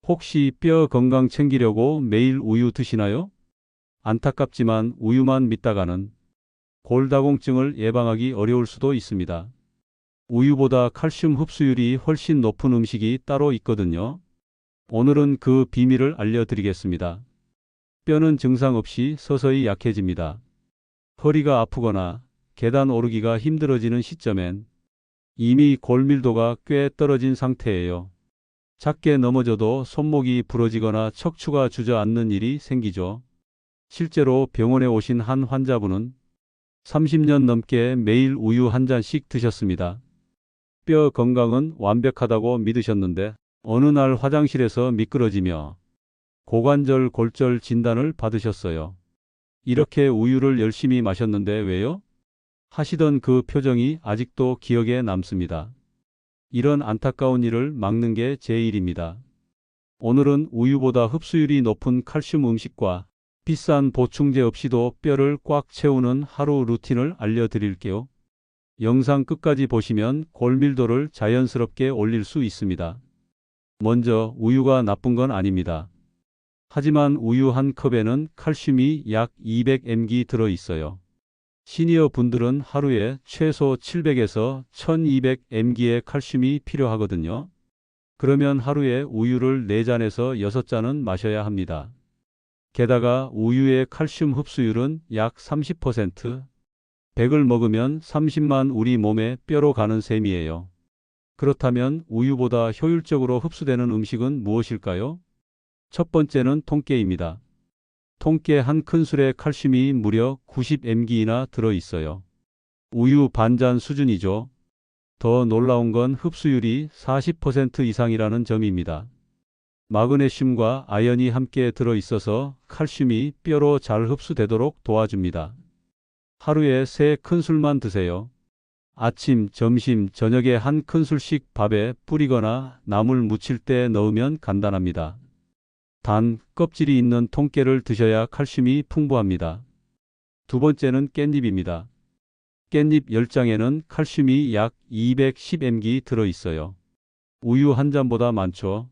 혹시 뼈 건강 챙기려고 매일 우유 드시나요? 안타깝지만 우유만 믿다가는 골다공증을 예방하기 어려울 수도 있습니다. 우유보다 칼슘 흡수율이 훨씬 높은 음식이 따로 있거든요. 오늘은 그 비밀을 알려드리겠습니다. 뼈는 증상 없이 서서히 약해집니다. 허리가 아프거나 계단 오르기가 힘들어지는 시점엔 이미 골밀도가 꽤 떨어진 상태예요. 작게 넘어져도 손목이 부러지거나 척추가 주저앉는 일이 생기죠. 실제로 병원에 오신 한 환자분은 30년 넘게 매일 우유 한 잔씩 드셨습니다. 뼈 건강은 완벽하다고 믿으셨는데 어느 날 화장실에서 미끄러지며 고관절 골절 진단을 받으셨어요. 이렇게 우유를 열심히 마셨는데 왜요? 하시던 그 표정이 아직도 기억에 남습니다. 이런 안타까운 일을 막는 게 제 일입니다. 오늘은 우유보다 흡수율이 높은 칼슘 음식과 비싼 보충제 없이도 뼈를 꽉 채우는 하루 루틴을 알려드릴게요. 영상 끝까지 보시면 골밀도를 자연스럽게 올릴 수 있습니다. 먼저 우유가 나쁜 건 아닙니다. 하지만 우유 한 컵에는 칼슘이 약 200mg 들어 있어요. 시니어 분들은 하루에 최소 700에서 1200mg의 칼슘이 필요하거든요. 그러면 하루에 우유를 4잔에서 6잔은 마셔야 합니다. 게다가 우유의 칼슘 흡수율은 약 30%, 100을 먹으면 30만 우리 몸에 뼈로 가는 셈이에요. 그렇다면 우유보다 효율적으로 흡수되는 음식은 무엇일까요? 첫 번째는 통깨입니다. 통깨 한 큰술에 칼슘이 무려 90mg나 들어 있어요. 우유 반잔 수준이죠. 더 놀라운 건 흡수율이 40% 이상이라는 점입니다. 마그네슘과 아연이 함께 들어 있어서 칼슘이 뼈로 잘 흡수되도록 도와줍니다. 하루에 3큰술만 드세요. 아침, 점심, 저녁에 한 큰술씩 밥에 뿌리거나 나물 무칠 때 넣으면 간단합니다. 단, 껍질이 있는 통깨를 드셔야 칼슘이 풍부합니다. 두 번째는 깻잎입니다. 깻잎 10장에는 칼슘이 약 210mg 들어 있어요. 우유 한 잔보다 많죠.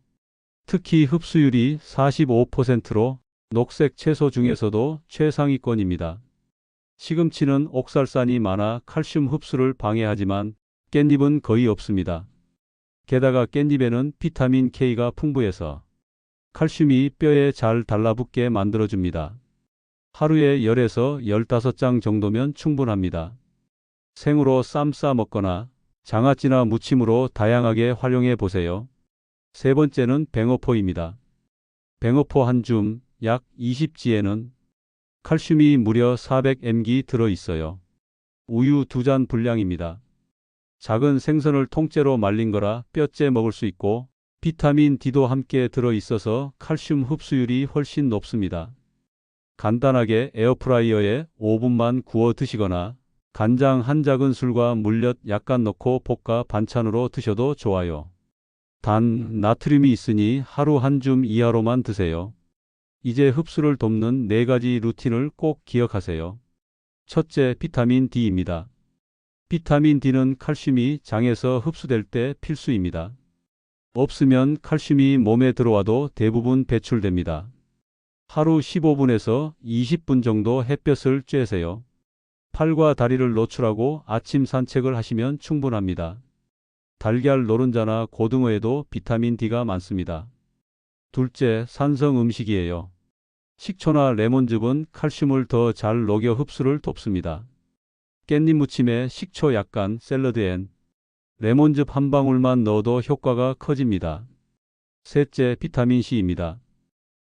특히 흡수율이 45%로 녹색 채소 중에서도 최상위권입니다. 시금치는 옥살산이 많아 칼슘 흡수를 방해하지만 깻잎은 거의 없습니다. 게다가 깻잎에는 비타민 K가 풍부해서 칼슘이 뼈에 잘 달라붙게 만들어줍니다. 하루에 10에서 15장 정도면 충분합니다. 생으로 쌈 싸 먹거나 장아찌나 무침으로 다양하게 활용해 보세요. 세 번째는 뱅어포입니다. 뱅어포 한 줌, 약 20g에는 칼슘이 무려 400mg 들어 있어요. 우유 2잔 분량입니다. 작은 생선을 통째로 말린 거라 뼈째 먹을 수 있고 비타민 D도 함께 들어 있어서 칼슘 흡수율이 훨씬 높습니다. 간단하게 에어프라이어에 5분만 구워 드시거나 간장 한 작은술과 물엿 약간 넣고 볶아 반찬으로 드셔도 좋아요. 단, 나트륨이 있으니 하루 한 줌 이하로만 드세요. 이제 흡수를 돕는 4가지 루틴을 꼭 기억하세요. 첫째, 비타민 D입니다. 비타민 D는 칼슘이 장에서 흡수될 때 필수입니다. 없으면 칼슘이 몸에 들어와도 대부분 배출됩니다. 하루 15분에서 20분 정도 햇볕을 쬐세요. 팔과 다리를 노출하고 아침 산책을 하시면 충분합니다. 달걀 노른자나 고등어에도 비타민 D가 많습니다. 둘째, 산성 음식이에요. 식초나 레몬즙은 칼슘을 더 잘 녹여 흡수를 돕습니다. 깻잎 무침에 식초 약간, 샐러드엔 레몬즙 한 방울만 넣어도 효과가 커집니다. 셋째, 비타민 C입니다.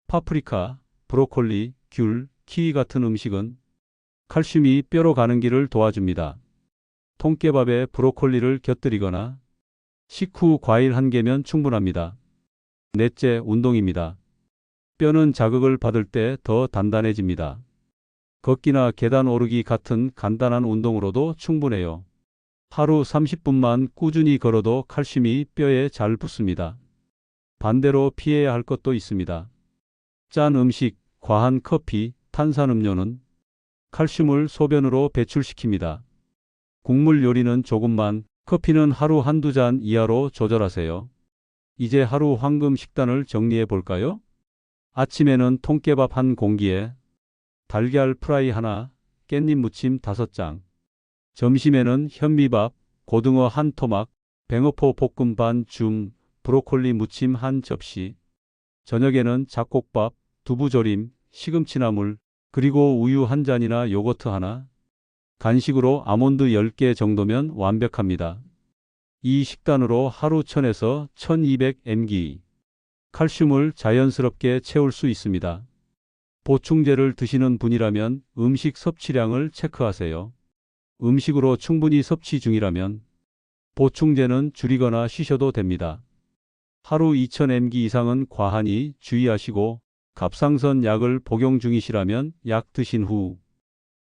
파프리카, 브로콜리, 귤, 키위 같은 음식은 칼슘이 뼈로 가는 길을 도와줍니다. 통깨밥에 브로콜리를 곁들이거나 식후 과일 한 개면 충분합니다. 넷째, 운동입니다. 뼈는 자극을 받을 때 더 단단해집니다. 걷기나 계단 오르기 같은 간단한 운동으로도 충분해요. 하루 30분만 꾸준히 걸어도 칼슘이 뼈에 잘 붙습니다. 반대로 피해야 할 것도 있습니다. 짠 음식, 과한 커피, 탄산음료는 칼슘을 소변으로 배출시킵니다. 국물 요리는 조금만, 커피는 하루 한두 잔 이하로 조절하세요. 이제 하루 황금 식단을 정리해 볼까요? 아침에는 통깨밥 한 공기에 달걀 프라이 하나, 깻잎 무침 5장. 점심에는 현미밥, 고등어 한 토막, 뱅어포 볶음 반 줌, 브로콜리 무침 한 접시. 저녁에는 잡곡밥, 두부조림, 시금치나물, 그리고 우유 한 잔이나 요거트 하나. 간식으로 아몬드 10개 정도면 완벽합니다. 이 식단으로 하루 1000에서 1200mg 칼슘을 자연스럽게 채울 수 있습니다. 보충제를 드시는 분이라면 음식 섭취량을 체크하세요. 음식으로 충분히 섭취 중이라면 보충제는 줄이거나 쉬셔도 됩니다. 하루 2000mg 이상은 과하니 주의하시고 갑상선 약을 복용 중이시라면 약 드신 후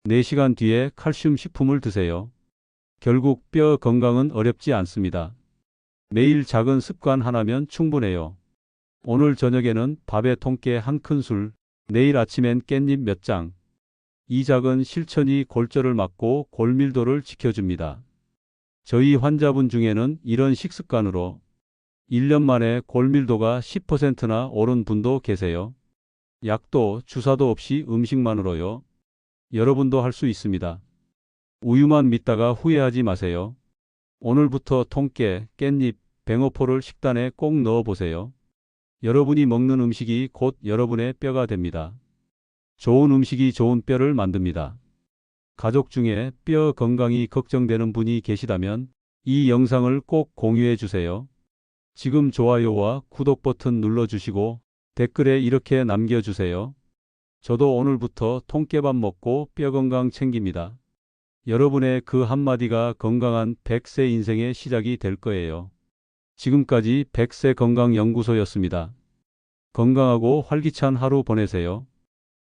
4시간 뒤에 칼슘 식품을 드세요. 결국 뼈 건강은 어렵지 않습니다. 매일 작은 습관 하나면 충분해요. 오늘 저녁에는 밥에 통깨 한 큰술, 내일 아침엔 깻잎 몇 장. 이 작은 실천이 골절을 막고 골밀도를 지켜줍니다. 저희 환자분 중에는 이런 식습관으로 1년 만에 골밀도가 10%나 오른 분도 계세요. 약도 주사도 없이 음식만으로요. 여러분도 할 수 있습니다. 우유만 믿다가 후회하지 마세요. 오늘부터 통깨, 깻잎, 뱅어포를 식단에 꼭 넣어보세요. 여러분이 먹는 음식이 곧 여러분의 뼈가 됩니다. 좋은 음식이 좋은 뼈를 만듭니다. 가족 중에 뼈 건강이 걱정되는 분이 계시다면 이 영상을 꼭 공유해 주세요. 지금 좋아요와 구독 버튼 눌러주시고 댓글에 이렇게 남겨주세요. 저도 오늘부터 통깨밥 먹고 뼈 건강 챙깁니다. 여러분의 그 한마디가 건강한 100세 인생의 시작이 될 거예요. 지금까지 100세 건강연구소였습니다. 건강하고 활기찬 하루 보내세요.